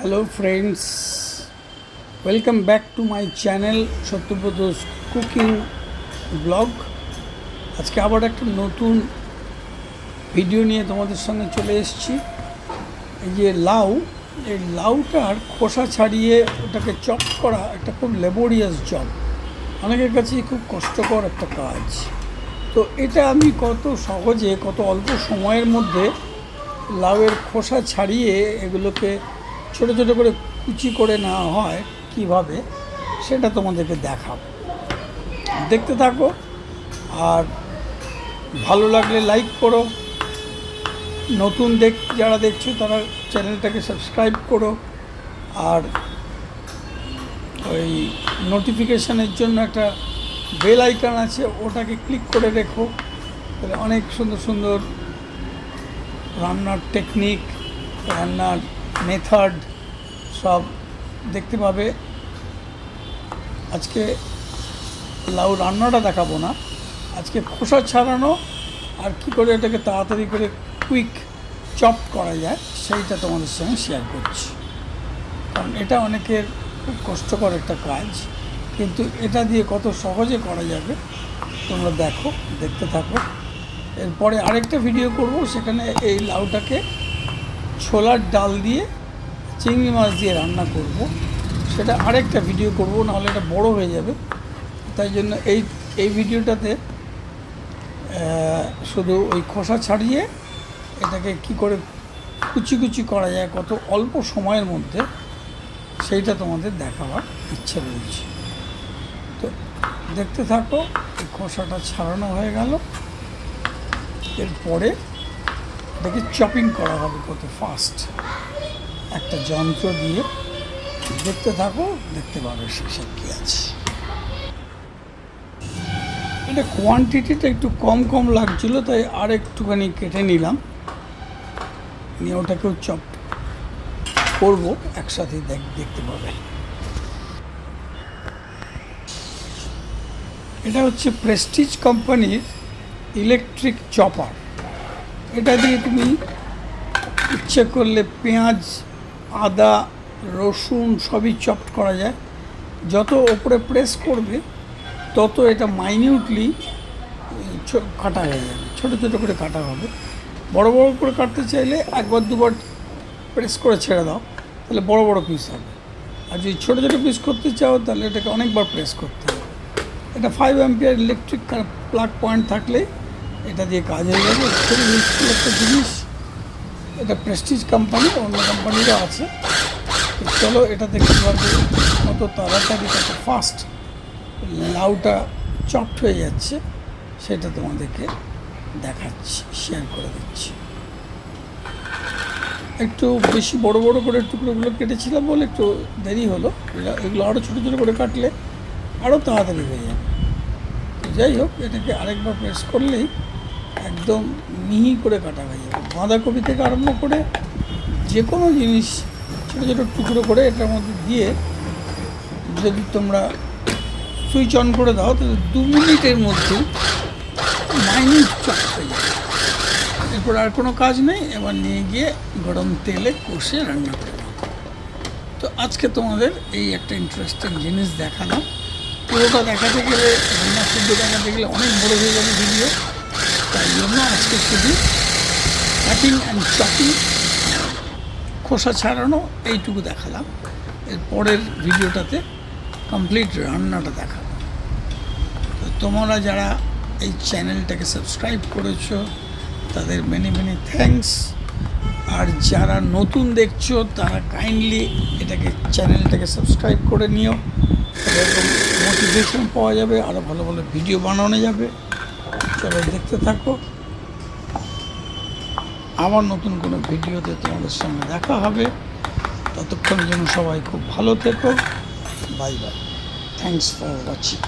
Hello friends, welcome back to my channel SATYABRATA'S cooking blog. আজকে আবার একটা নতুন ভিডিও নিয়ে তোমাদের সঙ্গে চলে এসেছি। এই যে এই লাউটার খোসা ছাড়িয়ে ওটাকে চপ করা একটা খুব লেবোরিয়াস জব, অনেকের কাছেই খুব কষ্টকর একটা কাজ। তো এটা আমি কত সহজে কত অল্প সময়ের মধ্যে লাউয়ের খোসা ছাড়িয়ে এগুলোকে ছোটো ছোটো করে কুচি করে নেওয়া হয় কিভাবে, সেটা তোমাদেরকে দেখাবো। দেখতে থাকো, আর ভালো লাগলে লাইক করো, নতুন যারা দেখছো তারা চ্যানেলটাকে সাবস্ক্রাইব করো, আর ওই নোটিফিকেশানের জন্য একটা বেল আইকন আছে, ওটাকে ক্লিক করে রেখো। তাহলে অনেক সুন্দর সুন্দর রান্নার টেকনিক, রান্নার মেথড সব দেখতে পাবে। আজকে লাউ রান্নাটা দেখাবো না, আজকে খোসা ছাড়ানো আর কি করে এটাকে তাড়াতাড়ি করে কুইক চপ করা যায় সেইটা তোমাদের সঙ্গে শেয়ার করছি। কারণ এটা অনেকের খুব কষ্টকর একটা কাজ, কিন্তু এটা দিয়ে কত সহজে করা যাবে তোমরা দেখতে থাকো। এরপরে আরেকটা ভিডিও করব, সেখানে এই লাউটাকে ছোলার ডাল দিয়ে চিংড়ি মাছ দিয়ে রান্না করব, সেটা আরেকটা ভিডিও করব, নাহলে এটা বড় হয়ে যাবে। তাই জন্য এই ভিডিওটাতে শুধু ওই খোসা ছাড়িয়ে এটাকে কি করে কুচি কুচি করা যায় কত অল্প সময়ের মধ্যে, সেইটা তোমাদের দেখাবার ইচ্ছে রয়েছে। তো দেখতে থাকো। এই খোসাটা ছাড়ানো হয়ে গেল, এরপরে এটাকে চপিং করা হবে কত ফাস্ট একটা যন্ত্র দিয়ে। দেখতে থাকো, দেখতে পাবে শেষে কী আছে। এটা কোয়ান্টিটিটা একটু কম লাগছিলো, তাই আর একটুখানি কেটে নিলাম, নিয়ে ওটাকেও চপ করবো একসাথে। দেখতে পাবে। এটা হচ্ছে প্রেস্টিজ কোম্পানির ইলেকট্রিক চপার। এটা দিয়ে তুমি ইচ্ছে করলে পেঁয়াজ, আদা, রসুন সবই চপ করা যায়। যত ওপরে প্রেস করবে তত এটা মাইনিউটলি কাটা হয়ে যাবে, ছোটো ছোটো করে কাটা হবে। বড় বড় করে কাটতে চাইলে একবার দুবার প্রেস করে ছেড়ে দাও, তাহলে বড় বড় পিস হবে। আর যদি ছোটো ছোটো পিস করতে চাও তাহলে এটাকে অনেকবার প্রেস করতে হবে। এটা 5 অ্যাম্পিয়ার ইলেকট্রিক প্লাগ পয়েন্ট থাকলে এটা দিয়ে কাজ হয়ে যাবে। খুবই ইউজফুল একটা জিনিস। এটা প্রেস্টিজ কোম্পানি, অন্য কোম্পানিরও আছে। তো চলো এটাতে কীভাবে কত তাড়াতাড়ি কত ফাস্ট লাউটা চপড হয়ে যাচ্ছে সেটা তোমাদেরকে দেখাচ্ছি, শেয়ার করে দিচ্ছি। একটু বেশি বড় বড় করে টুকরোগুলো কেটেছিলাম বলে একটু দেরি হলো। এগুলো আরও ছোটো ছোটো করে কাটলে আরও তাড়াতাড়ি হয়ে যাবে। তো যাই হোক, এটাকে আরেকবার প্রেস করলেই একদম মিহি করে কাটা হয়ে যাবে। বাঁধাকপি থেকে আরম্ভ করে যে কোনো জিনিস ছোটো ছোটো টুকরো করে এটার মধ্যে দিয়ে যদি তোমরা সুইচ অন করে দাও, তাহলে 2 মিনিটের মধ্যে মাইনিউট চপ হয়ে যাবে। এরপর আর কোনো কাজ নেই, এবার নিয়ে গিয়ে গরম তেলে কষে রান্না করে দাও। তো আজকে তোমাদের এই একটা ইন্টারেস্টিং জিনিস দেখালাম। পুরোটা দেখাতে গেলে, রান্না শুদ্ধ দেখাতে গেলে অনেক বড় হয়ে যাবে ভিডিও, তাই জন্য আজকে শুধু কাটিং অ্যান্ড চপিং, খোসা ছাড়ানো এইটুকু দেখালাম। এর পরের ভিডিওটাতে কমপ্লিট রান্নাটা দেখাবো। তো তোমরা যারা এই চ্যানেলটাকে সাবস্ক্রাইব করেছো তাদের মেনি থ্যাঙ্কস। আর যারা নতুন দেখছো তারা কাইন্ডলি চ্যানেলটাকে সাবস্ক্রাইব করে নিও, এরকম মোটিভেশন পাওয়া যাবে, আরও ভালো ভালো ভিডিও বানানো যাবে। চলো দেখতে থাকো। আবার নতুন কোনো ভিডিওতে তোমাদের সঙ্গে দেখা হবে। ততক্ষণের জন্য সবাই খুব ভালো থেকো। Bye bye. Thanks for watching.